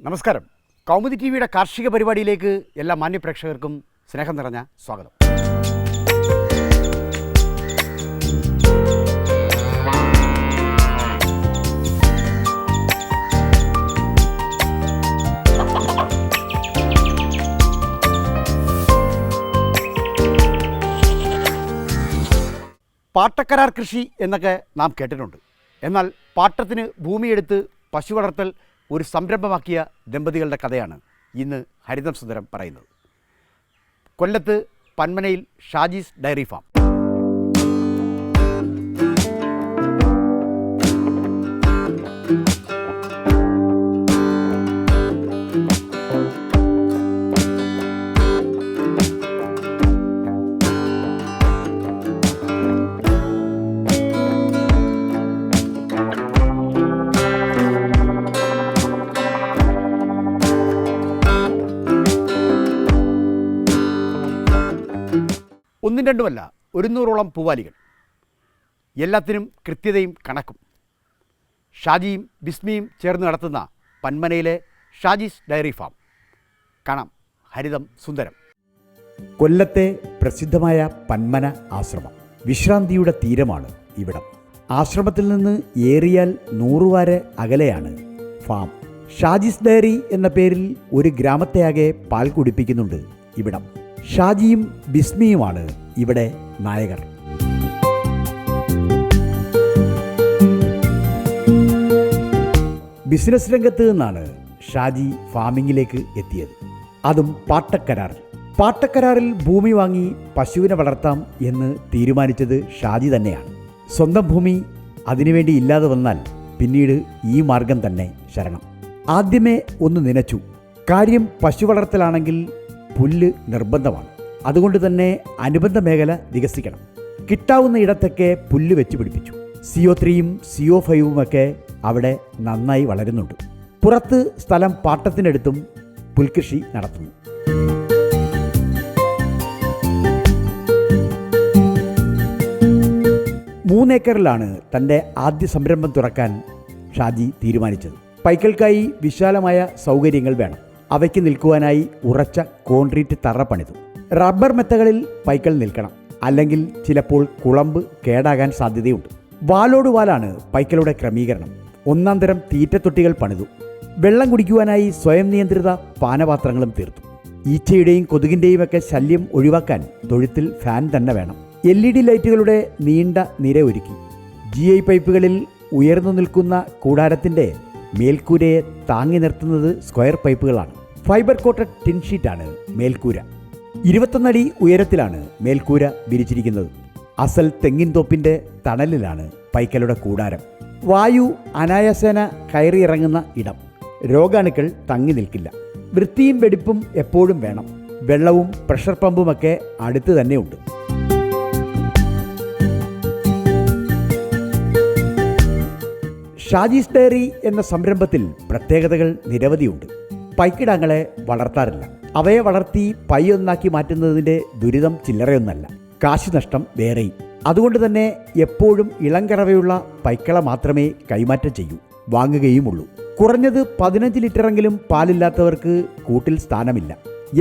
നമസ്കാരം. കൗമുദി ടിവിയുടെ കാർഷിക പരിപാടിയിലേക്ക് എല്ലാ മാന്യപ്രേക്ഷകർക്കും സ്നേഹം നിറഞ്ഞ സ്വാഗതം. പാട്ടക്കരാർ കൃഷി എന്നൊക്കെ നാം കേട്ടിട്ടുണ്ട്. എന്നാൽ പാട്ടത്തിന് ഭൂമിയെടുത്ത് പശു വളർത്തൽ ഒരു സംരംഭമാക്കിയ ദമ്പതികളുടെ കഥയാണ് ഇന്ന് ഹരിതം സുന്ദരം പറയുന്നത്. കൊല്ലത്ത് പന്മനയിൽ ഷാജീസ് ഡയറി ഫാം. ഒന്നും രണ്ടുമല്ല, 100ഓളം പൂവാലികൾ. എല്ലാത്തിനും കൃത്യതയും കണക്കും. ഷാജിയും ബിസ്മിയും ചേർന്ന് നടത്തുന്ന പന്മനയിലെ ഷാജീസ് ഡയറി ഫാം. കാണാം ഹരിതം സുന്ദരം. കൊല്ലത്തെ പ്രസിദ്ധമായ പന്മന ആശ്രമം. വിശ്രാന്തിയുടെ തീരമാണ് ഇവിടം. ആശ്രമത്തിൽ നിന്ന് ഏറിയാൽ 100 വാര അകലെയാണ് ഫാം. ഷാജീസ് ഡയറി എന്ന പേരിൽ ഒരു ഗ്രാമത്തെയാകെ പാൽ കുടിപ്പിക്കുന്നുണ്ട് ഇവിടം. ഷാജിയും ബിസ്മിയുമാണ് ഇവിടെ നായകർ. ബിസിനസ് രംഗത്ത് നിന്നാണ് ഷാജി ഫാമിങ്ങിലേക്ക് എത്തിയത്. അതും പാട്ടക്കരാറിൽ. പാട്ടക്കരാറിൽ ഭൂമി വാങ്ങി പശുവിനെ വളർത്താം എന്ന് തീരുമാനിച്ചത് ഷാജി തന്നെയാണ്. സ്വന്തം ഭൂമി അതിനുവേണ്ടി ഇല്ലാതെ വന്നാൽ പിന്നീട് ഈ മാർഗം തന്നെ ശരണം. ആദ്യമേ ഒന്ന് നനച്ചു. കാര്യം പശു വളർത്തലാണെങ്കിൽ പുല്ല് നിർബന്ധമാണ്. അതുകൊണ്ട് തന്നെ അനുബന്ധ മേഖല വികസിക്കണം. കിട്ടാവുന്ന ഇടത്തൊക്കെ പുല്ല് വെച്ച് പിടിപ്പിച്ചു. CO3യും CO5യും ഒക്കെ അവിടെ നന്നായി വളരുന്നുണ്ട്. പുറത്ത് സ്ഥലം പാട്ടത്തിനടുത്തും പുൽകൃഷി നടത്തുന്നു. മൂന്നേക്കറിലാണ് തൻ്റെ ആദ്യ സംരംഭം തുറക്കാൻ ഷാജി തീരുമാനിച്ചത്. പൈക്കൾക്കായി വിശാലമായ സൗകര്യങ്ങൾ വേണം. അവയ്ക്ക് നിൽക്കുവാനായി ഉറച്ച കോൺക്രീറ്റ് തറ പണിതു. റബ്ബർ മെത്തകളിൽ പൈക്കൾ നിൽക്കണം, അല്ലെങ്കിൽ ചിലപ്പോൾ കുളമ്പ് കേടാകാൻ സാധ്യതയുണ്ട്. വാലോട് വാലാണ് പൈക്കളുടെ ക്രമീകരണം. 1-ാം തരം തീറ്റത്തൊട്ടികൾ പണിതു. വെള്ളം കുടിക്കുവാനായി സ്വയം നിയന്ത്രിത പാനപാത്രങ്ങളും തീർത്തു. ഈച്ചയുടെയും കൊതുകിൻ്റെയും ഒക്കെ ശല്യം ഒഴിവാക്കാൻ തൊഴുത്തിൽ ഫാൻ തന്നെ വേണം. LED ലൈറ്റുകളുടെ നീണ്ട നിര ഒരുക്കി. GI പൈപ്പുകളിൽ ഉയർന്നു നിൽക്കുന്ന കൂടാരത്തിൻ്റെ മേൽക്കൂരയെ താങ്ങി നിർത്തുന്നത് സ്ക്വയർ പൈപ്പുകളാണ്. ഫൈബർ കോട്ടഡ് ടിൻ ഷീറ്റാണ് മേൽക്കൂര. 21 അടി ഉയരത്തിലാണ് മേൽക്കൂര വിരിച്ചിരിക്കുന്നത്. അസൽ തെങ്ങിൻ തോപ്പിൻ്റെ തണലിലാണ് പൈക്കളുടെ കൂടാരം. വായു അനായാസേന കയറിയിറങ്ങുന്ന ഇടം. രോഗാണുക്കൾ തങ്ങി നിൽക്കില്ല. വൃത്തിയും വെടിപ്പും എപ്പോഴും വേണം. വെള്ളവും പ്രഷർ പമ്പുമൊക്കെ അടുത്ത് തന്നെയുണ്ട്. ഷാജീസ് ഡയറി എന്ന സംരംഭത്തിൽ പ്രത്യേകതകൾ നിരവധിയുണ്ട്. പൈക്കിടാങ്ങളെ വളർത്താറില്ല. അവയെ വളർത്തി പൈയൊന്നാക്കി മാറ്റുന്നതിൻ്റെ ദുരിതം ചില്ലറയൊന്നല്ല. കാശ് നഷ്ടം വേറെയും. അതുകൊണ്ട് തന്നെ എപ്പോഴും ഇളംകറവയുള്ള പൈക്കളെ മാത്രമേ കൈമാറ്റം ചെയ്യൂ, വാങ്ങുകയുമുള്ളൂ. കുറഞ്ഞത് 15 ലിറ്ററെങ്കിലും പാലില്ലാത്തവർക്ക് കൂട്ടിൽ സ്ഥാനമില്ല.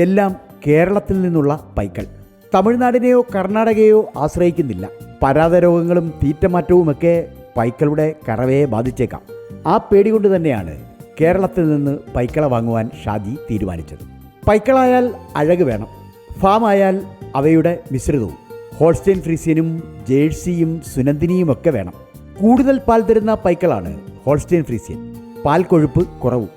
എല്ലാം കേരളത്തിൽ നിന്നുള്ള പൈക്കൾ. തമിഴ്നാടിനെയോ കർണാടകയോ ആശ്രയിക്കുന്നില്ല. പരാത രോഗങ്ങളും തീറ്റമാറ്റവുമൊക്കെ പൈക്കളുടെ കറവയെ ബാധിച്ചേക്കാം. ആ പേടി കൊണ്ട് തന്നെയാണ് കേരളത്തിൽ നിന്ന് പൈക്കള വാങ്ങുവാൻ ഷാജി തീരുമാനിച്ചത്. പൈക്കളായാൽ അഴക് വേണം. ഫാമായാൽ അവയുടെ മിശ്രിതവും. ഹോൾസ്റ്റൈൻ ഫ്രീസിയനും ജേഴ്സിയും സുനന്ദിനിയും ഒക്കെ വേണം. കൂടുതൽ പാൽ തരുന്ന പൈക്കളാണ് ഹോൾസ്റ്റൈൻ ഫ്രീസിയൻ. പാൽ കൊഴുപ്പ് കുറവും.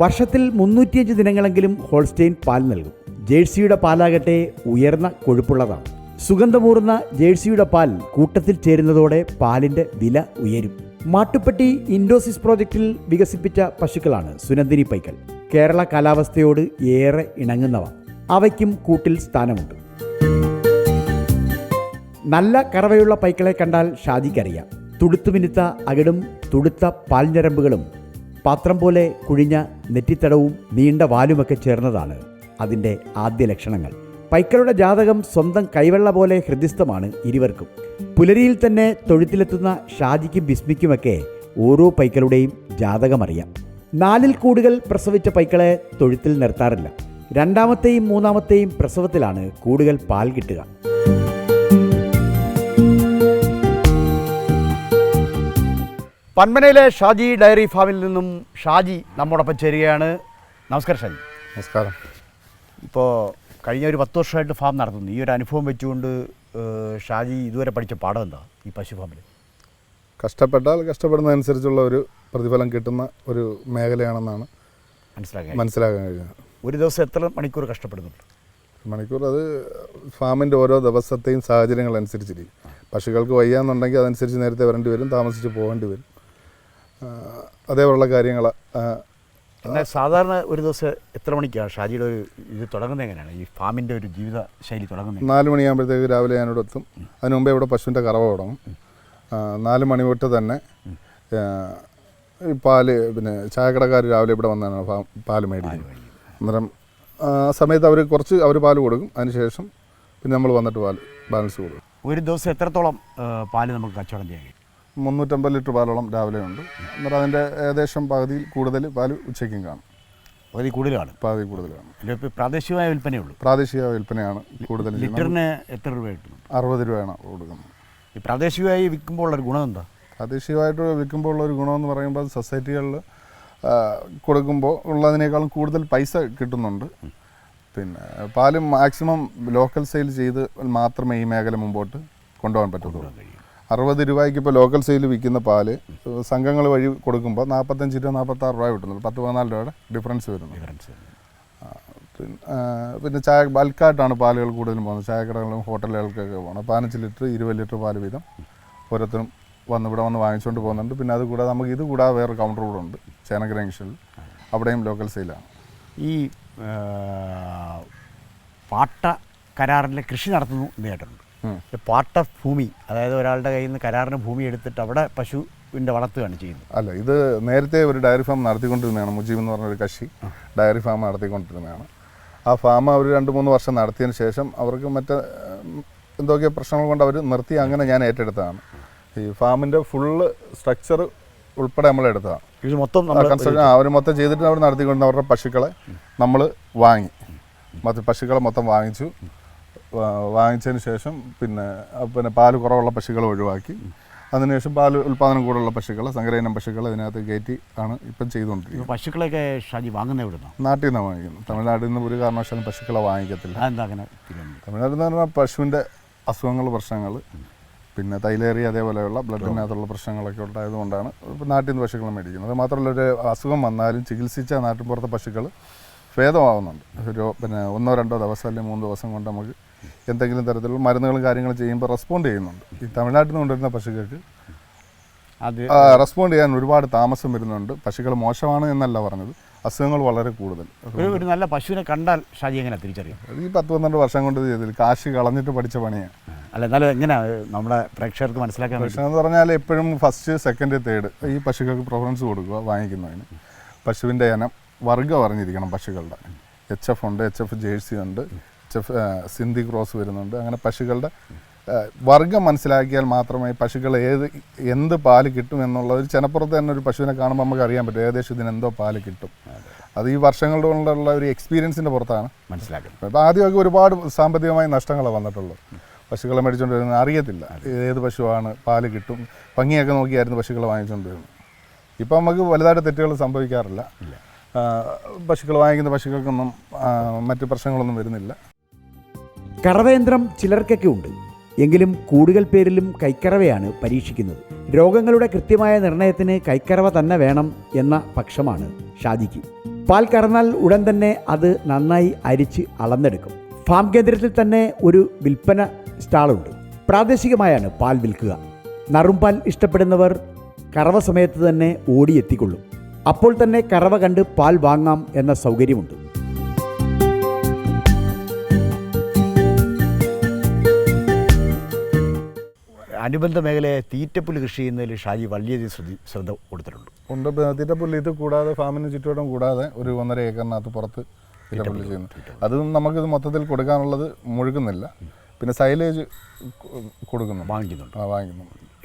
വർഷത്തിൽ 305 ദിനങ്ങളെങ്കിലും ഹോൾസ്റ്റൈൻ പാൽ നൽകും. ജേഴ്സിയുടെ പാലാകട്ടെ ഉയർന്ന കൊഴുപ്പുള്ളതാണ്. സുഗന്ധമൂറുന്ന ജേഴ്സിയുടെ പാൽ കൂട്ടത്തിൽ ചേരുന്നതോടെ പാലിൻ്റെ വില ഉയരും. മാട്ടുപ്പെട്ടി ഇൻഡോസിസ് പ്രോജക്റ്റിൽ വികസിപ്പിച്ച പശുക്കളാണ് സുനന്ദിനി പൈക്കൾ. കേരള കാലാവസ്ഥയോട് ഏറെ ഇണങ്ങുന്നവ. അവയ്ക്കും കൂട്ടിൽ സ്ഥാനമുണ്ട്. നല്ല കറവയുള്ള പൈക്കളെ കണ്ടാൽ ഷാജിക്കറിയാം. തുടുത്തുമിനുത്ത അകിടും തുടുത്ത പാൽഞരമ്പുകളും പാത്രം പോലെ കുഴിഞ്ഞ നെറ്റിത്തടവും നീണ്ട വാലുമൊക്കെ ചേർന്നതാണ് അതിൻ്റെ ആദ്യ ലക്ഷണങ്ങൾ. പൈക്കളുടെ ജാതകം സ്വന്തം കൈവെള്ള പോലെ ഹൃദിസ്ഥമാണ് ഇരുവർക്കും. പുലരിയിൽ തന്നെ തൊഴുത്തിലെത്തുന്ന ഷാജിക്കും ബിസ്മിക്കുമൊക്കെ ഓരോ പൈക്കളുടെയും ജാതകമറിയാം. 4 കൂടുകൾ പ്രസവിച്ച പൈക്കളെ തൊഴുത്തിൽ നിർത്താറില്ല. 2ാമത്തെയും 3ാമത്തെയും പ്രസവത്തിലാണ് കൂടുതൽ പാൽ കിട്ടുക. പന്മനയിലെ ഷാജി ഡയറി ഫാമിൽ നിന്നും ഷാജി നമ്മോടൊപ്പം ചേരുകയാണ്. നമസ്കാരം ഷാജി. നമസ്കാരം. ഇപ്പോൾ കഴിഞ്ഞ ഒരു 10 വർഷമായിട്ട് ഫാം നടത്തുന്നു. ഈ ഒരു അനുഭവം വെച്ചുകൊണ്ട് ഷാജി ഇതുവരെ പഠിച്ച പാഠം എന്താ ഈ പശു ഫാമിൽ? കഷ്ടപ്പെട്ടാൽ കഷ്ടപ്പെടുന്നതനുസരിച്ചുള്ള ഒരു പ്രതിഫലം കിട്ടുന്ന ഒരു മേഖലയാണെന്നാണ് മനസ്സിലാക്കാൻ കഴിയുന്നത്. ഒരു ദിവസം എത്ര മണിക്കൂർ കഷ്ടപ്പെടുന്നുണ്ട്? മണിക്കൂർ അത് ഫാമിൻ്റെ ഓരോ ദിവസത്തെയും സാഹചര്യങ്ങൾ അനുസരിച്ചിരിക്കും. പശുക്കൾക്ക് വയ്യാന്നുണ്ടെങ്കിൽ അതനുസരിച്ച് നേരത്തെ വരേണ്ടി വരും, താമസിച്ച് പോകേണ്ടി വരും. അതേപോലുള്ള കാര്യങ്ങൾ. എന്നാൽ സാധാരണ ഒരു ദിവസം എത്ര മണിക്കാണ് ഷാജിയുടെ ഒരു ഇത് തുടങ്ങുന്നത്? എങ്ങനെയാണ് ഈ ഫാമിൻ്റെ ഒരു ജീവിത ശൈലി തുടങ്ങുന്നത്? 4 മണിയാകുമ്പോഴത്തേക്ക് രാവിലെ ഞാനിവിടെ എത്തും. അതിന് മുമ്പേ ഇവിടെ പശുവിൻ്റെ കറവ തുടങ്ങും. 4 മണി തൊട്ട് തന്നെ ഈ പാല്, പിന്നെ ചായക്കടക്കാർ രാവിലെ ഇവിടെ വന്നാണ് പാല് മേടിക്കുന്നത്. അന്നേരം ആ സമയത്ത് അവർ പാല് കൊടുക്കും. അതിനുശേഷം പിന്നെ നമ്മൾ വന്നിട്ട് ബാലൻസ് കൊടുക്കും. ഒരു ദിവസം എത്രത്തോളം പാല് നമുക്ക് കച്ചവടം ചെയ്യാൻ കഴിയും? 350 ലിറ്റർ പാലോളം രാവിലെ ഉണ്ട്. അന്നേരം അതിൻ്റെ ഏകദേശം പകുതിയിൽ കൂടുതൽ പാല് ഉച്ചയ്ക്കും കാണും. പകുതി കൂടുതലാണ്. പ്രാദേശികമായ വിൽപ്പനയുള്ളൂ. പ്രാദേശിക വിൽപ്പനയാണ് കൂടുതൽ. ലിറ്ററിന് എത്ര രൂപ കിട്ടും? 60 രൂപയാണ് കൊടുക്കുന്നത്. ഈ പ്രാദേശികമായി വിൽക്കുമ്പോൾ ഉള്ളൊരു ഗുണം എന്താ? പ്രാദേശികമായിട്ട് വിൽക്കുമ്പോൾ ഉള്ളൊരു ഗുണമെന്ന് പറയുമ്പോൾ സൊസൈറ്റികളിൽ കൊടുക്കുമ്പോൾ ഉള്ളതിനേക്കാളും കൂടുതൽ പൈസ കിട്ടുന്നുണ്ട്. പിന്നെ പാല് മാക്സിമം ലോക്കൽ സെയിൽ ചെയ്ത് മാത്രമേ ഈ മേഖല മുമ്പോട്ട് കൊണ്ടുപോകാൻ പറ്റുള്ളൂ. 60 രൂപയ്ക്ക് ഇപ്പോൾ ലോക്കൽ സെയിൽ വിൽക്കുന്ന പാല് സംഘങ്ങൾ വഴി കൊടുക്കുമ്പോൾ 45 രൂപ 46 രൂപ കിട്ടുന്നുള്ളൂ. 10-14 രൂപയുടെ ഡിഫറൻസ് വരുന്നു. പിന്നെ ചായ ബൾക്കായിട്ടാണ് പാലുകൾ കൂടുതലും പോകുന്നത്. ചായക്കടകളിലും ഹോട്ടലുകൾക്കൊക്കെ പോകണം. 15 ലിറ്റർ 20 ലിറ്റർ പാല് വീതം ഓരോരുത്തരും ഇവിടെ വന്ന് വാങ്ങിച്ചുകൊണ്ട് പോകുന്നുണ്ട്. പിന്നെ അതുകൂടാതെ നമുക്ക് ഇത് കൂടാതെ വേറെ കൗണ്ടർ കൂടെ ഉണ്ട് ചേനക്കര ജംഗ്ഷനിൽ. അവിടെയും ലോക്കൽ സെയിലാണ്. ഈ പാട്ട കരാറിലെ കൃഷി നടത്തുന്നു എന്ന് കേട്ടിട്ടുണ്ട്. പാട്ട ഭൂമി, അതായത് ഒരാളുടെ കയ്യിൽ നിന്ന് കരാറിന് ഭൂമി എടുത്തിട്ട് അവിടെ പശുവിൻ്റെ വളർത്തുകയാണ് ചെയ്യുന്നത്. അല്ല, ഇത് നേരത്തെ ഒരു ഡയറി ഫാം നടത്തിക്കൊണ്ടിരുന്നതാണ്. മുജീബ് എന്ന് പറഞ്ഞൊരു കക്ഷി ഡയറി ഫാം നടത്തിക്കൊണ്ടിരുന്നതാണ്. ആ ഫാം അവർ 2-3 വർഷം നടത്തിയതിന് ശേഷം അവർക്ക് എന്തൊക്കെയോ പ്രശ്നങ്ങൾ കൊണ്ട് അവർ നിർത്തി. അങ്ങനെ ഞാൻ ഏറ്റെടുത്തതാണ്. ഈ ഫാമിൻ്റെ ഫുള്ള് സ്ട്രക്ചർ ഉൾപ്പെടെ നമ്മൾ എടുത്തതാണ്. ഇത് മൊത്തം അവർ മൊത്തം ചെയ്തിട്ട് അവർ നടത്തിക്കൊണ്ട് അവരുടെ പശുക്കളെ നമ്മൾ വാങ്ങി. പശുക്കളെ മൊത്തം വാങ്ങിച്ചതിന് ശേഷം പിന്നെ പാല് കുറവുള്ള പശുക്കളെ ഒഴിവാക്കി. അതിനുശേഷം പാല് ഉൽപ്പാദനം കൂടുതലുള്ള പശുക്കളെ, സങ്കരയിനം പശുക്കളെ ഇതിനകത്ത് കയറ്റി ആണ് ഇപ്പം ചെയ്തുകൊണ്ടിരിക്കുന്നത്. പശുക്കളൊക്കെ ഷാജി വാങ്ങുന്നത് എവിടുന്നോ? നാട്ടിൽ നിന്നാണ് വാങ്ങിക്കുന്നത്. തമിഴ്നാട്ടിൽ നിന്ന് ഒരു കാരണവശാലും പശുക്കളെ വാങ്ങിക്കത്തില്ല. തമിഴ്നാട്ടിൽ നിന്ന് പറഞ്ഞാൽ പശുവിൻ്റെ അസുഖങ്ങൾ, പ്രശ്നങ്ങൾ, പിന്നെ തൈലേറിയ അതേപോലെയുള്ള ബ്ലഡിനകത്തുള്ള പ്രശ്നങ്ങളൊക്കെ ഉണ്ടായതുകൊണ്ടാണ് ഇപ്പോൾ നാട്ടിൽ നിന്ന് പശുക്കളെ മേടിക്കുന്നത്. അത് മാത്രമല്ല, ഒരു അസുഖം വന്നാലും ചികിത്സിച്ച നാട്ടിൻപുറത്തെ പശുക്കൾ ഭേദമാവുന്നുണ്ട്. പിന്നെ 1-2 ദിവസം അല്ലെങ്കിൽ 3 ദിവസം കൊണ്ട് നമുക്ക് എന്തെങ്കിലും തരത്തിലുള്ള മരുന്നുകളും കാര്യങ്ങളും ചെയ്യുമ്പോൾ റെസ്പോണ്ട് ചെയ്യുന്നുണ്ട്. ഈ തമിഴ്നാട്ടിൽ നിന്ന് കൊണ്ടുവരുന്ന പശുക്കൾക്ക് അത് റെസ്പോണ്ട് ചെയ്യാൻ ഒരുപാട് താമസം വരുന്നുണ്ട്. പശുക്കൾ മോശമാണ് എന്നല്ല പറഞ്ഞത്, അസുഖങ്ങൾ വളരെ കൂടുതൽ. ഒരു നല്ല പശുവിനെ കണ്ടാൽ ഷാജി എങ്ങനെ തിരിച്ചറിയാം? ഈ 10-12 വർഷം കൊണ്ട് ചെയ്തില്ല, കാശ് കളഞ്ഞിട്ട് പഠിച്ച പണിയാണ്. അല്ല, എന്നാലും എങ്ങനെയാണ് നമ്മുടെ പ്രേക്ഷകർക്ക് മനസ്സിലാക്കാൻ? പ്രശ്നം എന്ന് പറഞ്ഞാൽ എപ്പോഴും ഫസ്റ്റ്, സെക്കൻഡ്, തേർഡ് ഈ പശുക്കൾക്ക് പ്രിഫറൻസ് കൊടുക്കുക വാങ്ങിക്കുന്നതിന്. പശുവിൻ്റെ ഇനം വർഗ്ഗം അറിഞ്ഞിരിക്കണം. പശുക്കളുടെ HF ഉണ്ട്, HF ജേഴ്സി ഉണ്ട്, HF സിന്ധി ക്രോസ് വരുന്നുണ്ട്. അങ്ങനെ പശുക്കളുടെ വർഗ്ഗം മനസ്സിലാക്കിയാൽ മാത്രമേ പശുക്കൾ എന്ത് പാല് കിട്ടും എന്നുള്ള ഒരു ചെനപ്പുറത്ത് തന്നെ ഒരു പശുവിനെ കാണുമ്പോൾ നമുക്ക് അറിയാൻ പറ്റും ഏകദേശം ഇതിനെന്തോ പാല് കിട്ടും. അത് ഈ വർഷങ്ങളുടെ കൊണ്ടുള്ള ഒരു എക്സ്പീരിയൻസിൻ്റെ പുറത്താണ് മനസ്സിലാക്കുന്നത്. അപ്പോൾ ആദ്യമൊക്കെ ഒരുപാട് സാമ്പത്തികമായ നഷ്ടങ്ങളാണ് വന്നിട്ടുള്ളത്. പശുക്കളെ മേടിച്ചുകൊണ്ട് വരുന്നത് അറിയത്തില്ല ഏത് പശുവാണ് പാല് കിട്ടും. ഭംഗിയൊക്കെ നോക്കിയായിരുന്നു പശുക്കളെ വാങ്ങിച്ചുകൊണ്ട് വരുന്നത്. ഇപ്പം നമുക്ക് വലുതായിട്ട് തെറ്റുകൾ സംഭവിക്കാറില്ല. പശുക്കൾ വാങ്ങിക്കുന്ന പശുക്കൾക്കൊന്നും മറ്റ് പ്രശ്നങ്ങളൊന്നും വരുന്നില്ല. കറവയന്ത്രം ചിലർക്കൊക്കെ ഉണ്ട്, എങ്കിലും കൂടുതൽ പേരിലും കൈക്കറവയാണ് പരീക്ഷിക്കുന്നത്. രോഗങ്ങളുടെ കൃത്യമായ നിർണയത്തിന് കൈക്കറവ തന്നെ വേണം എന്ന പക്ഷമാണ് ഷാജിക്ക്. പാൽ കറന്നാൽ ഉടൻ തന്നെ അത് നന്നായി അരിച്ച് അളന്നെടുക്കും. ഫാം കേന്ദ്രത്തിൽ തന്നെ ഒരു വിൽപ്പന സ്റ്റാളുണ്ട്. പ്രാദേശികമായാണ് പാൽ വിൽക്കുക. നറുംപാൽ ഇഷ്ടപ്പെടുന്നവർ കറവ സമയത്ത് തന്നെ ഓടിയെത്തിക്കൊള്ളും. അപ്പോൾ തന്നെ കറവ കണ്ട് പാൽ വാങ്ങാം എന്ന സൗകര്യമുണ്ട്. അനുബന്ധ മേഖലയെ തീറ്റപ്പുല്ല് കൃഷി ചെയ്യുന്നതിൽ ഷാജി വലിയധികം ശ്രദ്ധ കൊടുത്തിട്ടുണ്ട്. തീറ്റപ്പുല്ല് ഇത് കൂടാതെ ഫാമിന് ചുറ്റുവട്ടം കൂടാതെ ഒരു 1.5 ഏക്കറിനകത്ത് പുറത്ത് തീറ്റപ്പുല്ല് ചെയ്യുന്നു. അതും നമുക്കിത് മൊത്തത്തിൽ കൊടുക്കാനുള്ളത് മുഴുകുന്നില്ല. പിന്നെ സൈലേജ് കൊടുക്കുന്നു, വാങ്ങിക്കുന്നുണ്ട്.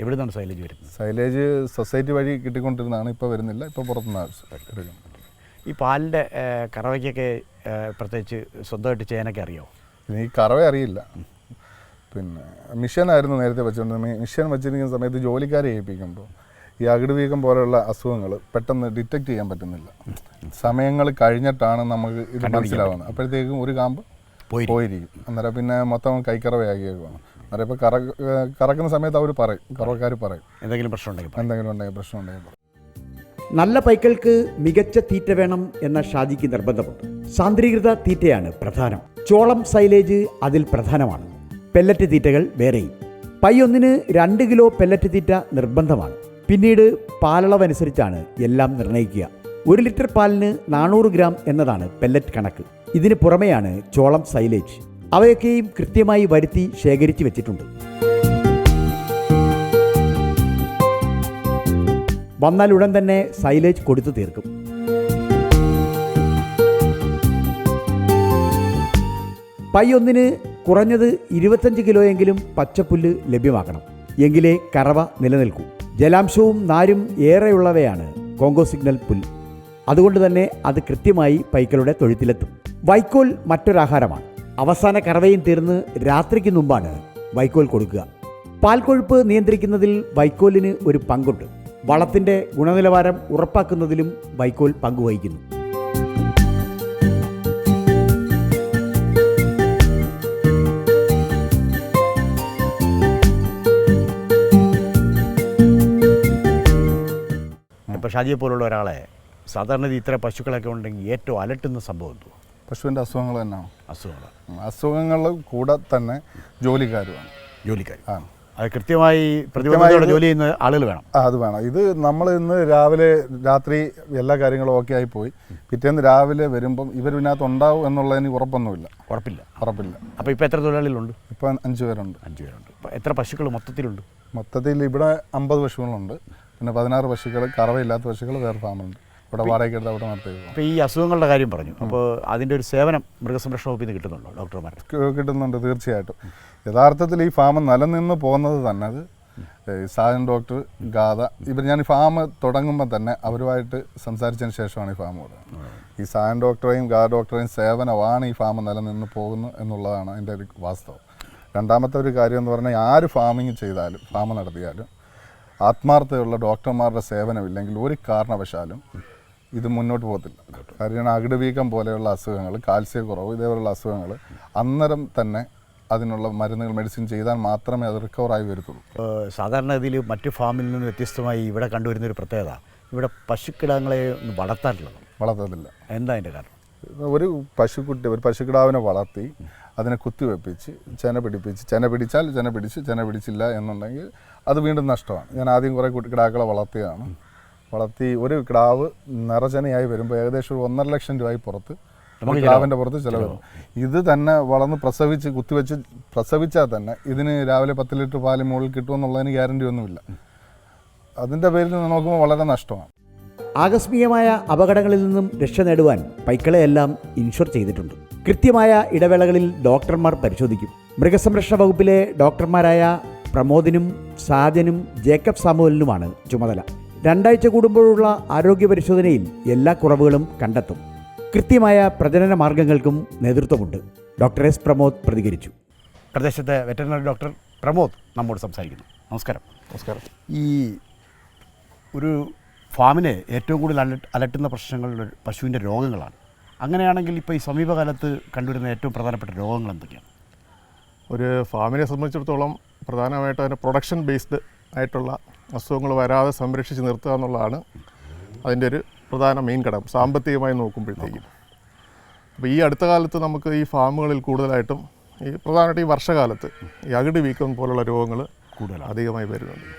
എവിടെ നിന്നാണ് സൈലേജ് വരുന്നത്? സൈലേജ് സൊസൈറ്റി വഴി കിട്ടിക്കൊണ്ടിരുന്നതാണ്, ഇപ്പോൾ വരുന്നില്ല, ഇപ്പോൾ പുറത്തുനിന്ന് എടുക്കണം. ഈ പാലിൻ്റെ കറവയ്ക്കൊക്കെ പ്രത്യേകിച്ച് സ്വന്തമായിട്ട് ചെയ്യാനൊക്കെ അറിയാമോ? ഈ കറവ അറിയില്ല. പിന്നെ മിഷ്യനായിരുന്നു നേരത്തെ വെച്ചുകൊണ്ടിരുന്നത്. മിഷ്യൻ വെച്ചിരിക്കുന്ന സമയത്ത് ജോലിക്കാരെ ഏൽപ്പിക്കുമ്പോൾ ഈ അകിട് വീക്കം പോലെയുള്ള അസുഖങ്ങൾ പെട്ടെന്ന് ഡിറ്റക്റ്റ് ചെയ്യാൻ പറ്റുന്നില്ല. സമയങ്ങൾ കഴിഞ്ഞിട്ടാണ് നമുക്ക് ഇത് മനസ്സിലാവുന്നത്. അപ്പോഴത്തേക്കും ഒരു കാമ്പ് പോയിരിക്കും. അന്നേരം പിന്നെ മൊത്തം കൈക്കറവയാക്കിയേക്കുവാണ്. അന്നേരം ഇപ്പോൾ കറക്കുന്ന സമയത്ത് അവർ പറയും, കറവക്കാർ പറയും എന്തെങ്കിലും പ്രശ്നമുണ്ടെങ്കിൽ. നല്ല പൈക്കൾക്ക് മികച്ച തീറ്റ വേണം എന്ന ഷാജിക്ക് നിർബന്ധമുണ്ട്. സാന്ദ്രീകൃത തീറ്റയാണ് പ്രധാനം. ചോളം സൈലേജ് അതിൽ പ്രധാനമാണ്. പെല്ലറ്റ് തീറ്റകൾ വേറെയും. പൈ ഒന്നിന് 2 കിലോ പെല്ലറ്റ് തീറ്റ നിർബന്ധമാണ്. പിന്നീട് പാലളവനുസരിച്ചാണ് എല്ലാം നിർണ്ണയിക്കുക. 1 ലിറ്റർ പാലിന് 400 ഗ്രാം എന്നതാണ് പെല്ലറ്റ് കണക്ക്. ഇതിന് പുറമെയാണ് ചോളം സൈലേജ്. അവയൊക്കെയും കൃത്യമായി വരുത്തി ശേഖരിച്ച് വെച്ചിട്ടുണ്ട്. വന്നാൽ ഉടൻ തന്നെ സൈലേജ് കൊടുത്തു തീർക്കും. പൈ ഒന്നിന് കുറഞ്ഞത് 25 കിലോയെങ്കിലും പച്ചപ്പുല്ല് ലഭ്യമാക്കണം. എങ്കിലേ കറവ നിലനിൽക്കൂ. ജലാംശവും നാരും ഏറെയുള്ളവയാണ് കോങ്കോ സിഗ്നൽ പുല്ല്. അതുകൊണ്ട് തന്നെ അത് കൃത്യമായി പൈക്കളുടെ തൊഴുത്തിലെത്തും. വൈക്കോൽ മറ്റൊരാഹാരമാണ്. അവസാന കറവയും തീർന്ന് രാത്രിക്ക് മുമ്പാണ് വൈക്കോൽ കൊടുക്കുക. പാൽ കൊഴുപ്പ് നിയന്ത്രിക്കുന്നതിൽ വൈക്കോലിന് ഒരു പങ്കുണ്ട്. വളത്തിൻ്റെ ഗുണനിലവാരം ഉറപ്പാക്കുന്നതിലും വൈക്കോൽ പങ്കുവഹിക്കുന്നു. ഇപ്പോൾ ഷാജിയെ പോലുള്ള ഒരാളെ സാധാരണ ഇത്ര പശുക്കളൊക്കെ ഉണ്ടെങ്കിൽ ഏറ്റവും അലട്ടുന്ന സംഭവം എന്തോ? പശുവിൻ്റെ അസുഖങ്ങൾ തന്നെയാണ്. അസുഖങ്ങൾ കൂടെ തന്നെ ജോലിക്കാർ ആ അത് കൃത്യമായി പ്രതിബദ്ധതയോടെ ജോലി ചെയ്യുന്ന ആളുകൾ വേണം. അത് വേണം. ഇത് നമ്മൾ ഇന്ന് രാവിലെ രാത്രി എല്ലാ കാര്യങ്ങളും ഓക്കെ ആയി പോയി, പിറ്റേന്ന് രാവിലെ വരുമ്പം ഇവർ ഇതിനകത്ത് ഉണ്ടാവും എന്നുള്ളതിന് ഉറപ്പില്ല. അപ്പോൾ ഇപ്പോൾ എത്ര തൊഴിലാളികളുണ്ട്? ഇപ്പോൾ 5 പേരുണ്ട്. ഇപ്പോൾ എത്ര പശുക്കൾ മൊത്തത്തിലുണ്ട്? മൊത്തത്തിൽ ഇവിടെ 50 പശുക്കളുണ്ട്. പിന്നെ 16 പശുക്കൾ, കറവയില്ലാത്ത പശുക്കൾ വേറെ ഫാമുണ്ട്. ഇവിടെ വാടകയ്ക്ക് എടുത്ത് അവിടെ നടത്തി. അപ്പോൾ ഈ അസുഖങ്ങളുടെ കാര്യം പറഞ്ഞു. അപ്പോൾ അതിൻ്റെ ഒരു സേവനം മൃഗസംരക്ഷണ വകുപ്പിൽ നിന്ന് കിട്ടുന്നുണ്ടോ ഡോക്ടർമാർ? കിട്ടുന്നുണ്ട്, തീർച്ചയായിട്ടും. യഥാർത്ഥത്തിൽ ഈ ഫാം നിലനിന്ന് പോകുന്നത് തന്നെ അത് സാജൻ ഡോക്ടർ, ഗാഥ, ഞാൻ ഈ ഫാം തുടങ്ങുമ്പോൾ തന്നെ അവരുമായിട്ട് സംസാരിച്ചതിന് ശേഷമാണ് ഈ ഫാം തുടങ്ങുന്നത്. ഈ സാജൻ ഡോക്ടറെയും ഗാഥ ഡോക്ടറെയും സേവനമാണ് ഈ ഫാം നിലനിന്ന് പോകുന്നത് എന്നുള്ളതാണ് അതിൻ്റെ ഒരു വാസ്തവം. രണ്ടാമത്തെ ഒരു കാര്യം എന്ന് പറഞ്ഞാൽ ആര് ഫാമിങ് ചെയ്താലും ഫാം നടത്തിയാലും ആത്മാർത്ഥതയുള്ള ഡോക്ടർമാരുടെ സേവനമില്ലെങ്കിൽ ഒരു കാരണവശാലും ഇത് മുന്നോട്ട് പോകത്തില്ല. കാരണം അകിട് വീക്കം പോലെയുള്ള അസുഖങ്ങൾ, കാൽസ്യക്കുറവ്, ഇതേപോലുള്ള അസുഖങ്ങൾ അന്നേരം തന്നെ അതിനുള്ള മരുന്നുകൾ, മെഡിസിൻ ചെയ്താൽ മാത്രമേ അത് റിക്കവറായി വരത്തുള്ളൂ. സാധാരണ ഇതിൽ മറ്റു ഫാമിൽ നിന്ന് വ്യത്യസ്തമായി ഇവിടെ കണ്ടുവരുന്നൊരു പ്രത്യേകത, ഇവിടെ പശുക്കിടാങ്ങളെ വളർത്തത്തില്ല. എന്താ അതിൻ്റെ കാരണം? ഒരു പശുക്കിടാവിനെ വളർത്തി അതിനെ കുത്തിവെപ്പിച്ച് ചെന പിടിച്ചാൽ ചെന പിടിച്ചില്ല എന്നുണ്ടെങ്കിൽ അത് വീണ്ടും നഷ്ടമാണ്. ഞാൻ ആദ്യം കുറേ കിടാക്കളെ വളർത്തി ഒരു കിടാവ് നിറചനയായി വരുമ്പോൾ ഏകദേശം 1.5 ലക്ഷം രൂപയായി പുറത്ത് കിടാവിൻ്റെ പുറത്ത് ചിലവ്. ഇത് തന്നെ വളർന്ന് പ്രസവിച്ചാൽ തന്നെ ഇതിന് രാവിലെ 10 ലിറ്റർ പാല് മുകളിൽ കിട്ടുമെന്നുള്ളതിന് ഗ്യാരണ്ടി ഒന്നുമില്ല. അതിൻ്റെ പേരിൽ നോക്കുമ്പോൾ വളരെ നഷ്ടമാണ്. ആകസ്മികമായ അപകടങ്ങളിൽ നിന്നും രക്ഷ നേടുവാൻ പൈക്കളെയെല്ലാം ഇൻഷുർ ചെയ്തിട്ടുണ്ട്. കൃത്യമായ ഇടവേളകളിൽ ഡോക്ടർമാർ പരിശോധിക്കും. മൃഗസംരക്ഷണ വകുപ്പിലെ ഡോക്ടർമാരായ പ്രമോദിനും സാജനും ജേക്കബ് സാമുവലിനുമാണ് ചുമതല. 2 ആഴ്ച കൂടുമ്പോഴുള്ള ആരോഗ്യ പരിശോധനയിൽ എല്ലാ കുറവുകളും കണ്ടെത്തും. കൃത്യമായ പ്രജനന മാർഗങ്ങൾക്കും നേതൃത്വമുണ്ട്. ഡോക്ടർ എസ് പ്രമോദ് പ്രതികരിച്ചു. പ്രദേശത്തെ വെറ്ററിനറി ഡോക്ടർ പ്രമോദ് നമ്മോട് സംസാരിക്കുന്നു. നമസ്കാരം. ഈ ഒരു ഫാമിനെ ഏറ്റവും കൂടുതൽ അലട്ടുന്ന പ്രശ്നങ്ങൾ പശുവിൻ്റെ രോഗങ്ങളാണ്. അങ്ങനെയാണെങ്കിൽ ഇപ്പോൾ ഈ സമീപകാലത്ത് കണ്ടുവരുന്ന ഏറ്റവും പ്രധാനപ്പെട്ട രോഗങ്ങൾ എന്തൊക്കെയാണ്? ഒരു ഫാമിനെ സംബന്ധിച്ചിടത്തോളം പ്രധാനമായിട്ട് അതിൻ്റെ പ്രൊഡക്ഷൻ ബേസ്ഡ് ആയിട്ടുള്ള അസുഖങ്ങൾ വരാതെ സംരക്ഷിച്ച് നിർത്തുക എന്നുള്ളതാണ് അതിൻ്റെ ഒരു പ്രധാന മെയിൻ ഘടകം, സാമ്പത്തികമായി നോക്കുമ്പോഴത്തേക്കും. അപ്പോൾ ഈ അടുത്ത കാലത്ത് നമുക്ക് ഈ ഫാമുകളിൽ കൂടുതലായിട്ടും ഈ പ്രധാനമായിട്ട് ഈ വർഷകാലത്ത് ഈ അകിട് വീക്കം പോലുള്ള രോഗങ്ങൾ അധികമായി വരുന്നുണ്ട്.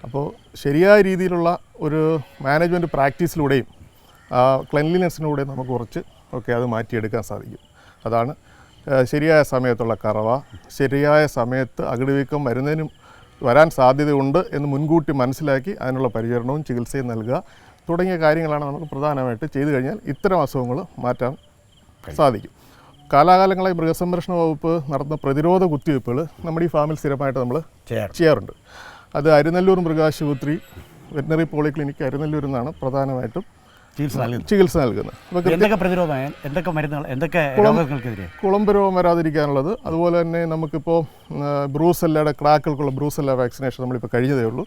അപ്പോൾ ശരിയായ രീതിയിലുള്ള ഒരു മാനേജ്മെൻറ്റ് പ്രാക്ടീസിലൂടെയും ക്ലെൻലിനെസ്സിലൂടെയും നമുക്ക് കുറച്ച് അത് മാറ്റിയെടുക്കാൻ സാധിക്കും. അതാണ് ശരിയായ സമയത്തുള്ള കറവ, ശരിയായ സമയത്ത് അകിട് വീക്കം വരാൻ സാധ്യതയുണ്ട് എന്ന് മുൻകൂട്ടി മനസ്സിലാക്കി അതിനുള്ള പരിചരണവും ചികിത്സയും നൽകുക തുടങ്ങിയ കാര്യങ്ങളാണ് നമുക്ക് പ്രധാനമായിട്ട് ചെയ്തു കഴിഞ്ഞാൽ ഇത്തരം അസുഖങ്ങൾ മാറ്റാൻ സാധിക്കും. കാലാകാലങ്ങളായി മൃഗസംരക്ഷണ വകുപ്പ് നടത്തുന്ന പ്രതിരോധ കുത്തിവയ്പ്പുകൾ നമ്മുടെ ഈ ഫാമിൽ സ്ഥിരമായിട്ട് നമ്മൾ ചെയ്യാറുണ്ട്. അത് അരിനെല്ലൂർ മൃഗാശുപത്രി വെറ്റിനറി പോളിക്ലിനിക് അരിനെല്ലൂർ എന്നാണ് പ്രധാനമായിട്ടും ചികിത്സ നൽകുന്നത്. അപ്പോൾ എന്തൊക്കെ പ്രതിരോധം, എന്തൊക്കെ മരുന്നുകൾ, എന്തൊക്കെ രോഗങ്ങൾക്കെതിരെ? കുളമ്പ് രോഗം വരാതിരിക്കാനുള്ളത്, അതുപോലെ തന്നെ നമുക്കിപ്പോൾ ബ്രൂസെല്ലയുടെ ക്രാക്കുകൾക്കുള്ള ബ്രൂസെല്ല വാക്സിനേഷൻ നമ്മളിപ്പോൾ കഴിഞ്ഞതേ ഉള്ളൂ.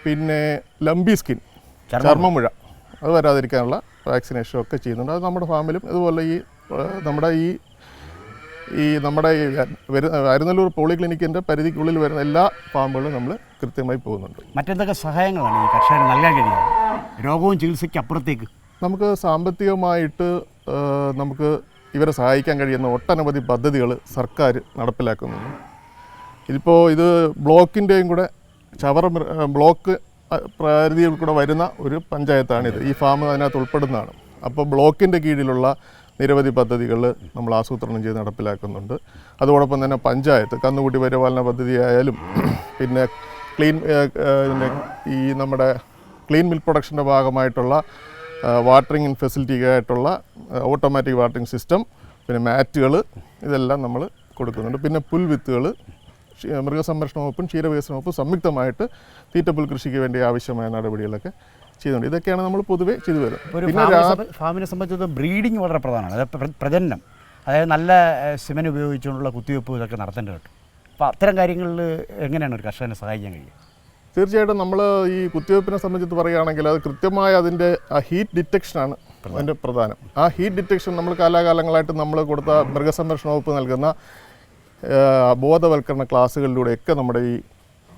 പിന്നെ ലംബി സ്കിൻ, ചർമ്മമുഴ, അത് വരാതിരിക്കാനുള്ള വാക്സിനേഷൻ ഒക്കെ ചെയ്യുന്നുണ്ട്. അത് നമ്മുടെ ഫാമിലും ഇതുപോലെ നമ്മുടെ ഈ അരിനെല്ലൂർ പോളിക്ലിനിക്കിൻ്റെ പരിധിക്കുള്ളിൽ വരുന്ന എല്ലാ ഫാമുകളും നമ്മൾ കൃത്യമായി പോകുന്നുണ്ട്. മറ്റെന്തൊക്കെ സഹായങ്ങളാണ് ഈ കർഷകന് നൽകാൻ കഴിയുന്നത് രോഗവും ചികിത്സയ്ക്ക് അപ്പുറത്തേക്ക്? നമുക്ക് സാമ്പത്തികമായിട്ട് നമുക്ക് ഇവരെ സഹായിക്കാൻ കഴിയുന്ന ഒട്ടനവധി പദ്ധതികൾ സർക്കാർ നടപ്പിലാക്കുന്നുണ്ട്. ഇതിപ്പോൾ ഇത് ബ്ലോക്കിൻ്റെയും കൂടെ ബ്ലോക്ക് പരിധിയിൽ കൂടെ വരുന്ന ഒരു പഞ്ചായത്താണിത്. ഈ ഫാം അതിനകത്ത് ഉൾപ്പെടുന്നതാണ്. അപ്പോൾ ബ്ലോക്കിൻ്റെ കീഴിലുള്ള നിരവധി പദ്ധതികൾ നമ്മൾ ആസൂത്രണം ചെയ്ത് നടപ്പിലാക്കുന്നുണ്ട്. അതോടൊപ്പം തന്നെ പഞ്ചായത്ത് കന്നുകുട്ടി പരിപാലന പദ്ധതിയായാലും പിന്നെ നമ്മുടെ ക്ലീൻ മിൽക്ക് പ്രൊഡക്ഷൻ്റെ ഭാഗമായിട്ടുള്ള വാട്ടറിങ് ഫെസിലിറ്റിക്കായിട്ടുള്ള ഓട്ടോമാറ്റിക് വാട്ടറിങ് സിസ്റ്റം, പിന്നെ മാറ്റുകൾ, ഇതെല്ലാം നമ്മൾ കൊടുക്കുന്നുണ്ട്. പിന്നെ പുൽവിത്തുകൾ മൃഗസംരക്ഷണ വകുപ്പും ക്ഷീരവികസന വകുപ്പും സംയുക്തമായിട്ട് തീറ്റപ്പുൽ കൃഷിക്ക് വേണ്ടി ആവശ്യമായ നടപടികളൊക്കെ ചെയ്യുന്നുണ്ട്. ഇതൊക്കെയാണ് നമ്മൾ പൊതുവേ ചെയ്തു വരുന്നത്. പിന്നെ ഫാമിനെ സംബന്ധിച്ചിടത്തോളം ബ്രീഡിങ് വളരെ പ്രധാനമാണ്. അതായത് പ്രജനനം, അതായത് നല്ല സിമൻ ഉപയോഗിച്ചുകൊണ്ടുള്ള കുത്തിവയ്പ്പ് ഇതൊക്കെ നടത്തേണ്ടത് കേട്ടോ. അപ്പോൾ അത്തരം കാര്യങ്ങളിൽ എങ്ങനെയാണ് ഒരു കർഷകനെ സഹായിക്കാൻ കഴിയുക? തീർച്ചയായിട്ടും നമ്മൾ ഈ കുത്തിവയ്പ്പിനെ സംബന്ധിച്ച് പറയുകയാണെങ്കിൽ അത് കൃത്യമായ അതിൻ്റെ ആ ഹീറ്റ് ഡിറ്റക്ഷനാണ് അതിൻ്റെ പ്രധാനം. ആ ഹീറ്റ് ഡിറ്റക്ഷൻ നമ്മൾ കാലാകാലങ്ങളായിട്ട് നമ്മൾ കൊടുത്ത മൃഗസംരക്ഷണ വകുപ്പ് നൽകുന്ന ബോധവൽക്കരണ ക്ലാസ്സുകളിലൂടെയൊക്കെ നമ്മുടെ ഈ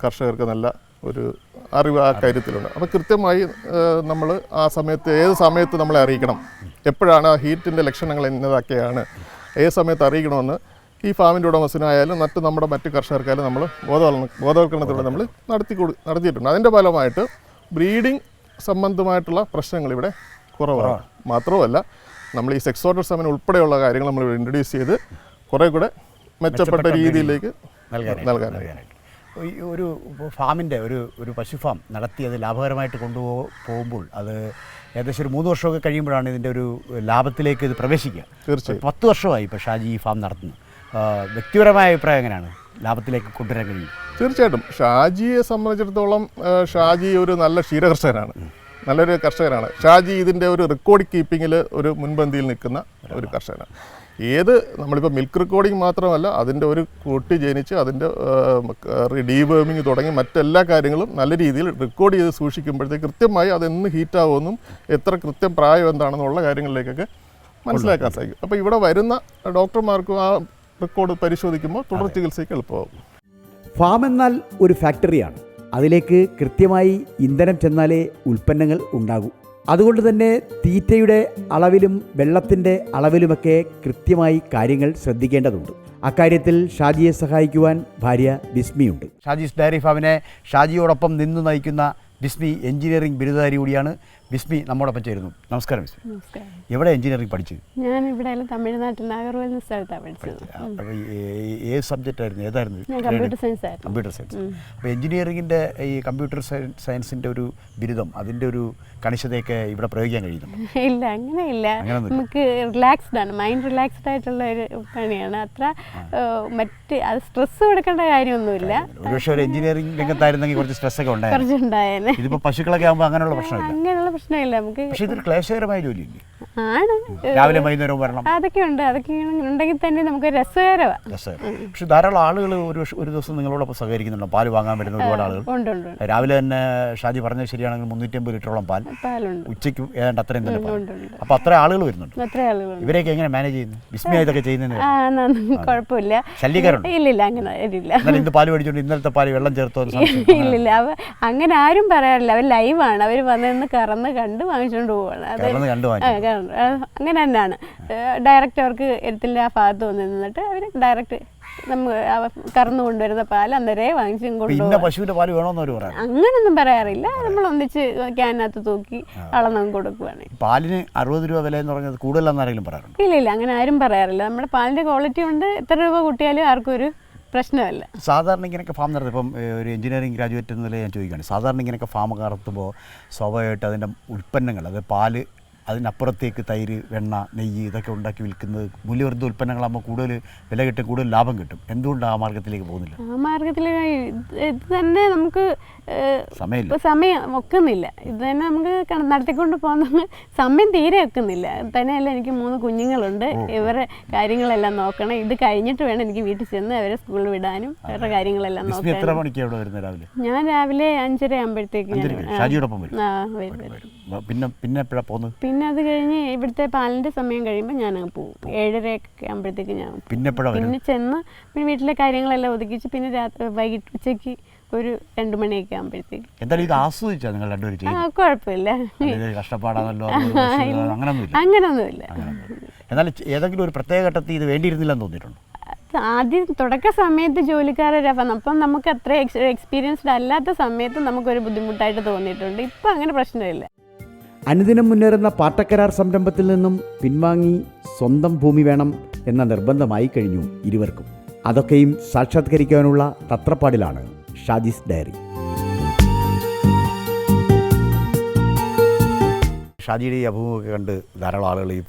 കർഷകർക്ക് നല്ല ഒരു അറിവ് ആ കാര്യത്തിലുണ്ട്. അപ്പോൾ കൃത്യമായി നമ്മൾ ആ സമയത്ത് ഏത് സമയത്ത് നമ്മളെ അറിയിക്കണം, എപ്പോഴാണ് ആ ഹീറ്റിൻ്റെ ലക്ഷണങ്ങൾ എന്നതൊക്കെയാണ്, ഏത് സമയത്ത് അറിയിക്കണമെന്ന് ഈ ഫാമിൻ്റെ ഉടമസ്ഥനായാലും നമ്മുടെ മറ്റ് കർഷകർക്കായാലും നമ്മൾ ബോധവൽക്കരണത്തിലൂടെ നമ്മൾ നടത്തിയിട്ടുണ്ട്. അതിൻ്റെ ഫലമായിട്ട് ബ്രീഡിംഗ് സംബന്ധമായിട്ടുള്ള പ്രശ്നങ്ങൾ ഇവിടെ കുറവാണ്. മാത്രമല്ല നമ്മൾ ഈ സെക്സ് ഓർഡർ സെമൻ ഉൾപ്പെടെയുള്ള കാര്യങ്ങൾ നമ്മൾ ഇൻട്രൊഡ്യൂസ് ചെയ്ത് കുറേ കൂടെ മെച്ചപ്പെട്ട രീതിയിലേക്ക് നൽകാനായിട്ട്. ഈ ഒരു ഫാമിൻ്റെ ഒരു പശു ഫാം നടത്തി അത് ലാഭകരമായിട്ട് കൊണ്ടുപോകുമ്പോൾ അത് ഏകദേശം ഒരു 3 വർഷമൊക്കെ കഴിയുമ്പോഴാണ് ഇതിൻ്റെ ഒരു ലാഭത്തിലേക്ക് ഇത് പ്രവേശിക്കുക. തീർച്ചയായും 10 വർഷമായി ഇപ്പോൾ ഷാജി ഈ ഫാം നടത്തുന്നു. വ്യക്തിപരമായ അഭിപ്രായം എങ്ങനെയാണ് ലാഭത്തിലേക്ക് കൊണ്ടുവരാൻ കഴിയും? തീർച്ചയായിട്ടും ഷാജിയെ സംബന്ധിച്ചിടത്തോളം ഷാജി ഒരു നല്ല ക്ഷീരകർഷകനാണ്, നല്ലൊരു കർഷകനാണ്. ഷാജി ഇതിൻ്റെ ഒരു റെക്കോർഡ് കീപ്പിങ്ങിൽ ഒരു മുൻപന്തിയിൽ നിൽക്കുന്ന ഒരു കർഷകനാണ്. നമ്മളിപ്പോൾ മിൽക്ക് റെക്കോർഡിങ് മാത്രമല്ല, അതിൻ്റെ ഒരു കുട്ടി ജനിച്ച് അതിൻ്റെ ഡീവേമിങ് തുടങ്ങി മറ്റെല്ലാ കാര്യങ്ങളും നല്ല രീതിയിൽ റെക്കോർഡ് ചെയ്ത് സൂക്ഷിക്കുമ്പോഴത്തേക്ക് കൃത്യമായി അതെന്ന് ഹീറ്റാവുമെന്നും എത്ര കൃത്യം പ്രായം എന്താണെന്നുള്ള കാര്യങ്ങളിലേക്കൊക്കെ മനസ്സിലാക്കാൻ സാധിക്കും. അപ്പോൾ ഇവിടെ വരുന്ന ഡോക്ടർമാർക്കും ആ റെക്കോർഡ് പരിശോധിക്കുമ്പോൾ തുടർ ചികിത്സയ്ക്ക് എളുപ്പമാകും. ഫാം എന്നാൽ ഒരു ഫാക്ടറിയാണ്. അതിലേക്ക് കൃത്യമായി ഇന്ധനം ചെന്നാലേ ഉൽപ്പന്നങ്ങൾ ഉണ്ടാകൂ. അതുകൊണ്ട് തന്നെ തീറ്റയുടെ അളവിലും വെള്ളത്തിൻ്റെ അളവിലുമൊക്കെ കൃത്യമായി കാര്യങ്ങൾ ശ്രദ്ധിക്കേണ്ടതുണ്ട്. അക്കാര്യത്തിൽ ഷാജിയെ സഹായിക്കുവാൻ ഭാര്യ ബിസ്മിയുണ്ട്. ഷാജീസ് ഡയറി ഫാമിനെ ഷാജിയോടൊപ്പം നിന്ന് നയിക്കുന്ന ബിസ്മി എഞ്ചിനീയറിംഗ് ബിരുദധാരി കൂടിയാണ്. ബിസ്മി നമ്മോടൊപ്പം ചേരുന്നു. നമസ്കാരം ബിസ്മി. നമസ്കാരം. എവിടെ എഞ്ചിനീയറിംഗ് പഠിച്ചത്? ഞാൻ ഇവിടെ തമിഴ്നാട്ടിൽ നാഗർകോവിൽ എന്ന സ്ഥലത്താണ് പഠിച്ചത്. അപ്പോൾ ഏത് സബ്ജക്റ്റ് ആയിരുന്നു, ഏതായിരുന്നു? കമ്പ്യൂട്ടർ സയൻസ് ആയിരുന്നു. Computer science. അപ്പോൾ എഞ്ചിനീയറിംഗിൻ്റെ ഈ കമ്പ്യൂട്ടർ സയൻസിൻ്റെ ഒരു ബിരുദം, അതിൻ്റെ ഒരു കണിശതയൊക്കെ ഇവിടെ പ്രയോഗിക്കാൻ കഴിയുന്നു? ഇല്ല, അങ്ങനെയില്ല. നമുക്ക് റിലാക്സ്ഡ് ആണ്, മൈൻഡ് റിലാക്സ്ഡ് ആയിട്ടുള്ള ഒരു പണിയാണ്. അത്ര അത് സ്ട്രെസ് കൊടുക്കേണ്ട കാര്യമൊന്നുമില്ല. ഒരുപക്ഷെ ഒരു എഞ്ചിനീയറിംഗ് രംഗത്തായിരുന്നെങ്കിൽ കുറച്ച് സ്ട്രെസ്സൊക്കെ കുറച്ചുണ്ടായേനെ. ഇതിപ്പോൾ പശുക്കളൊക്കെ ആകുമ്പോൾ അങ്ങനെയുള്ള പ്രശ്നമില്ല. പ്രശ്നമില്ല നമുക്ക്. പക്ഷേ ഇതൊരു ക്ലേശകരമായ ജോലിയില്ലേ? ആണ്. രാവിലെ വൈകുന്നേരവും വരണം. അതൊക്കെ ഉണ്ടെങ്കിൽ തന്നെ നമുക്ക് രസകരമാണ്. പക്ഷെ ധാരാളം ആളുകൾ ഒരു ദിവസം നിങ്ങളോടൊപ്പം സഹകരിക്കുന്നുണ്ടോ? പാല് വാങ്ങാൻ വരുന്ന ഒരുപാട് ആളുകൾ രാവിലെ തന്നെ. ഷാജി പറഞ്ഞത് ശരിയാണെങ്കിൽ 350 ലിറ്ററോളം പാലുണ്ട്. ഉച്ചയ്ക്ക് ഏതാണ്ട് അത്രയും തന്നെ പാൽ. അപ്പോൾ അത്ര ആളുകൾ വരുന്നുണ്ട്. ഇവരെയൊക്കെ എങ്ങനെ മാനേജ് ചെയ്യുന്നു? വിസ്മയ ഇതൊക്കെ ചെയ്യുന്നത് കുഴപ്പമില്ല. ശല്യക്കാരുണ്ട്? ഇല്ലില്ല, അങ്ങനെ ഇല്ല. ഇന്ന് പാല് മേടിച്ചോണ്ട് ഇന്നലത്തെ പാല് വെള്ളം ചേർത്തോ? ഇല്ലില്ല, അങ്ങനെ ആരും പറയാറില്ല. അവർ ലൈവാണ്. അവർ വന്നിരുന്ന് കറന്ന് കണ്ട് വാങ്ങിച്ചുകൊണ്ട് പോവാണ്. അങ്ങനെ തന്നെയാണ്. ഡയറക്റ്റ് അവർക്ക് എഴുത്തിൻ്റെ ആ ഭാഗത്ത് വന്ന് നിന്നിട്ട് അവർ ഡയറക്റ്റ് നമ്മൾ കറന്നു കൊണ്ടുവരുന്ന പാൽ അന്നേരേ വാങ്ങിച്ചും കൊണ്ടുപോകും. അങ്ങനൊന്നും പറയാറില്ല. നമ്മൾ ഒന്നിച്ച് ക്യാനകത്ത് തൂക്കി അളന്നും കൊടുക്കുവാണ്. പാലിന് 60 രൂപ വില എന്ന് പറഞ്ഞത് കൂടുതലാണെന്നാരെങ്കിലും പറയാറുണ്ട്? ഇല്ല, അങ്ങനെ ആരും പറയാറില്ല. നമ്മുടെ പാലിൻ്റെ ക്വാളിറ്റി കൊണ്ട് എത്ര രൂപ കൂട്ടിയാലും ആർക്കും ഒരു പ്രശ്നമല്ല. സാധാരണ ഇങ്ങനെയൊക്കെ ഫാം നടത്തും, ഇപ്പം ഒരു എഞ്ചിനീയറിംഗ് ഗ്രാജുവേറ്റ് എന്ന നിലയിൽ ഞാൻ ചോദിക്കുകയാണ്, സാധാരണ ഇങ്ങനെയൊക്കെ ഫാം നടത്തുമ്പോൾ സ്വാഭാവികമായിട്ട് അതിൻ്റെ ഉൽപ്പന്നങ്ങൾ, അത് പാല് അതിനപ്പുറത്തേക്ക് തൈര്, വെണ്ണ, നെയ്യ് ഇതൊക്കെ ഉണ്ടാക്കി വിൽക്കുന്നത് മൂല്യവർദ്ധിത ഉൽപ്പന്നങ്ങളാകുമ്പോൾ കൂടുതൽ വില കിട്ടും, കൂടുതൽ ലാഭം കിട്ടും. എന്തുകൊണ്ട് ആ മാർഗത്തിലേക്ക് പോകുന്നില്ല? ആ മാർഗത്തിൽ ഇത് തന്നെ നമുക്ക് സമയമില്ല, സമയം ഒക്കുന്നില്ല. ഇത് തന്നെ നമുക്ക് നടത്തിക്കൊണ്ട് പോകുന്ന സമയം തീരെ ഒക്കുന്നില്ല. തന്നെയല്ല, എനിക്ക് 3 കുഞ്ഞുങ്ങളുണ്ട്. ഇവരുടെ കാര്യങ്ങളെല്ലാം നോക്കണം. ഇത് കഴിഞ്ഞിട്ട് വേണം എനിക്ക് വീട്ടിൽ ചെന്ന് അവരെ സ്കൂളിൽ വിടാനും അവരുടെ കാര്യങ്ങളെല്ലാം നോക്കണം. എത്ര മണിക്ക് അവിടെ വരുന്നത് രാവിലെ? ഞാൻ രാവിലെ 5:30 ആകുമ്പോഴത്തേക്ക് ഷാജിയോടൊപ്പം വരും. വരും. പിന്നെ എപ്പോഴാണ് പോകുന്നത്? പിന്നെ അത് കഴിഞ്ഞ് ഇവിടുത്തെ പാലിൻ്റെ സമയം കഴിയുമ്പോൾ ഞാൻ പോകും. 7:30 ആകുമ്പോഴത്തേക്ക് ഞാൻ പിന്നെ ചെന്ന് പിന്നെ വീട്ടിലെ കാര്യങ്ങളെല്ലാം ഒതുക്കിച്ച് പിന്നെ വൈകിട്ട് ഉച്ചയ്ക്ക് ഒരു 2 മണിയൊക്കെ ആകുമ്പോഴത്തേക്ക്. എന്തായാലും ഇത് ആസ്വദിച്ചാ നിങ്ങൾ രണ്ടുപേരും ചെയ്യുന്നത്? കുഴപ്പമില്ല, കഷ്ടപ്പാടാണല്ലോ, അങ്ങനൊന്നുമില്ല. എന്നാലും ഏതെങ്കിലും ഒരു പ്രത്യേക ഘട്ടത്തിൽ ഇത് വേണ്ടിയിരുന്നില്ലെന്ന് തോന്നിയിട്ടുണ്ടോ? ആദ്യം തുടക്ക സമയത്ത് ജോലിക്കാരപ്പം നമുക്ക് അത്ര എക്സ്പീരിയൻസ്ഡ് അല്ലാത്ത സമയത്ത് നമുക്കൊരു ബുദ്ധിമുട്ടായിട്ട് തോന്നിയിട്ടുണ്ട്. ഇപ്പം അങ്ങനെ പ്രശ്നമില്ല. അനുദിനം മുന്നേറുന്ന പാട്ടക്കരാർ സംരംഭത്തിൽ നിന്നും പിൻവാങ്ങി സ്വന്തം ഭൂമി വേണം എന്ന നിർബന്ധമായി കഴിഞ്ഞു ഇരുവർക്കും. അതൊക്കെയും സാക്ഷാത്കരിക്കാനുള്ള തത്രപ്പാടിലാണ് ഷാജീസ് ഡയറി. ഷാജിയുടെ ഈ അഭിമുഖമൊക്കെ കണ്ട് ധാരാളം ആളുകൾ ഈ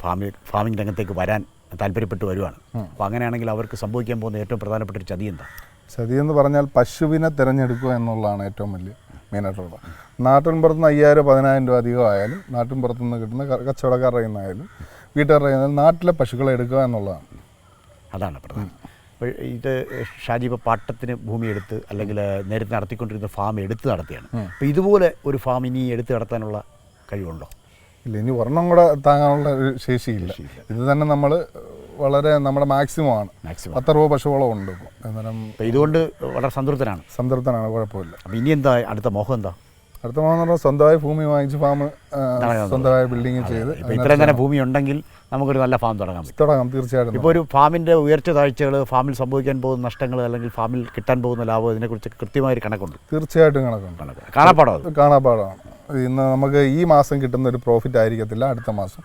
ഫാമിംഗ് രംഗത്തേക്ക് വരാൻ താല്പര്യപ്പെട്ട് വരുവാണ്. അപ്പോൾ അങ്ങനെയാണെങ്കിൽ അവർക്ക് സംഭവിക്കാൻ പോകുന്ന ഏറ്റവും പ്രധാനപ്പെട്ട ഒരു ചതി എന്താ? ചതി എന്ന് പറഞ്ഞാൽ പശുവിനെ തിരഞ്ഞെടുക്കുക എന്നുള്ളതാണ് ഏറ്റവും വലിയ മെയിനായിട്ടുള്ളത്. നാട്ടിൻ പുറത്തുനിന്ന് 5,000-10,000 രൂപ അധികമായാലും നാട്ടിൻ പുറത്തുനിന്ന് കിട്ടുന്ന കച്ചവടക്കാരുടെ കയ്യിൽ നിന്നായാലും വീട്ടുകാരുടെ കയ്യിൽ നിന്നായാലും നാട്ടിലെ പശുക്കളെ എടുക്കുക എന്നുള്ളതാണ്. അതാണ് പ്രധാനം. അപ്പോൾ ഇത് ഷാജി ഇപ്പോൾ പാട്ടത്തിന് ഭൂമി എടുത്ത് അല്ലെങ്കിൽ നേരത്തെ നടത്തിക്കൊണ്ടിരുന്ന ഫാം എടുത്ത് നടത്തിയാണ്. അപ്പോൾ ഇതുപോലെ ഒരു ഫാം ഇനി എടുത്ത് നടത്താനുള്ള കഴിവുണ്ടോ? ഇല്ല, ഇനി ഒരെണ്ണം കൂടെ താങ്ങാനുള്ള ഒരു ശേഷിയില്ല. ഇത് തന്നെ നമ്മൾ വളരെ നമ്മുടെ മാക്സിമം ആണ്. 10 രൂപ പശുവോളം ഉണ്ട് ഇപ്പോൾ. അന്നേരം ഇതുകൊണ്ട് വളരെ സംതൃപ്തനാണ്, കുഴപ്പമില്ല. അപ്പോൾ ഇനി എന്താ അടുത്ത മോഹം? എന്താ അടുത്ത മോഹം എന്ന് പറഞ്ഞാൽ സ്വന്തമായി ഭൂമി വാങ്ങിച്ച് ഫാം സ്വന്തമായ ബിൽഡിങ് ചെയ്ത്. ഇത്രയും തന്നെ ഭൂമി ഉണ്ടെങ്കിൽ നമുക്കൊരു നല്ല ഫാം തുടങ്ങാം. തീർച്ചയായിട്ടും. ഇപ്പോൾ ഒരു ഫാമിൻ്റെ ഉയർച്ച താഴ്ചകൾ, ഫാമിൽ സംഭവിക്കാൻ പോകുന്ന നഷ്ടങ്ങൾ, അല്ലെങ്കിൽ ഫാമിൽ കിട്ടാൻ പോകുന്ന ലാഭം, ഇതിനെക്കുറിച്ച് കൃത്യമായൊരു കണക്കുണ്ട്. തീർച്ചയായിട്ടും കണക്കുണ്ട്. കാണാപ്പാടമാണ്. ഇന്ന് നമുക്ക് ഈ മാസം കിട്ടുന്ന ഒരു പ്രോഫിറ്റ് ആയിരിക്കത്തില്ല അടുത്ത മാസം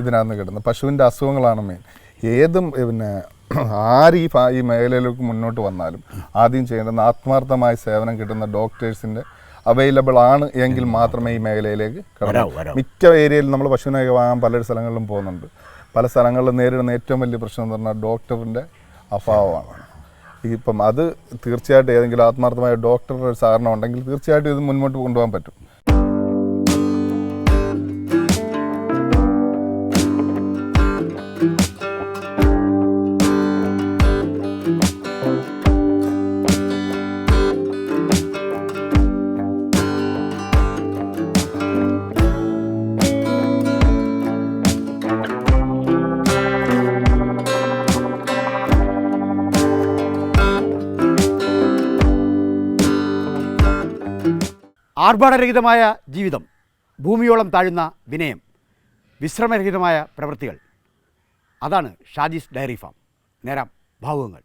ഇതിനകത്ത് കിട്ടുന്നത്. പശുവിൻ്റെ അസുഖങ്ങളാണ് മെയിൻ. ഏതും പിന്നെ ആര് ഈ മേഖലയിലേക്ക് മുന്നോട്ട് വന്നാലും ആദ്യം ചെയ്യേണ്ടുന്ന ആത്മാർത്ഥമായ സേവനം കിട്ടുന്ന ഡോക്ടേഴ്സിൻ്റെ അവൈലബിൾ ആണ് എങ്കിൽ മാത്രമേ ഈ മേഖലയിലേക്ക് കടന്നു. മിക്ക ഏരിയയിലും നമ്മൾ പശുവിനെ വാങ്ങാൻ പല സ്ഥലങ്ങളിലും പോകുന്നുണ്ട്. പല സ്ഥലങ്ങളിലും നേരിടുന്ന ഏറ്റവും വലിയ പ്രശ്നം എന്ന് പറഞ്ഞാൽ ഡോക്ടറിൻ്റെ അഭാവമാണ്. ഇപ്പം അത് തീർച്ചയായിട്ടും ഏതെങ്കിലും ആത്മാർത്ഥമായ ഡോക്ടറുടെ ഒരു സഹകരണം ഉണ്ടെങ്കിൽ തീർച്ചയായിട്ടും ഇത് മുന്നോട്ട് കൊണ്ടുപോകാൻ പറ്റും. ആർഭാടരഹിതമായ ജീവിതം, ഭൂമിയോളം താഴുന്ന വിനയം, വിശ്രമരഹിതമായ പ്രവൃത്തികൾ, അതാണ് ഷാജീസ് ഡയറി ഫാം. നേരാം ഭാവുകങ്ങൾ.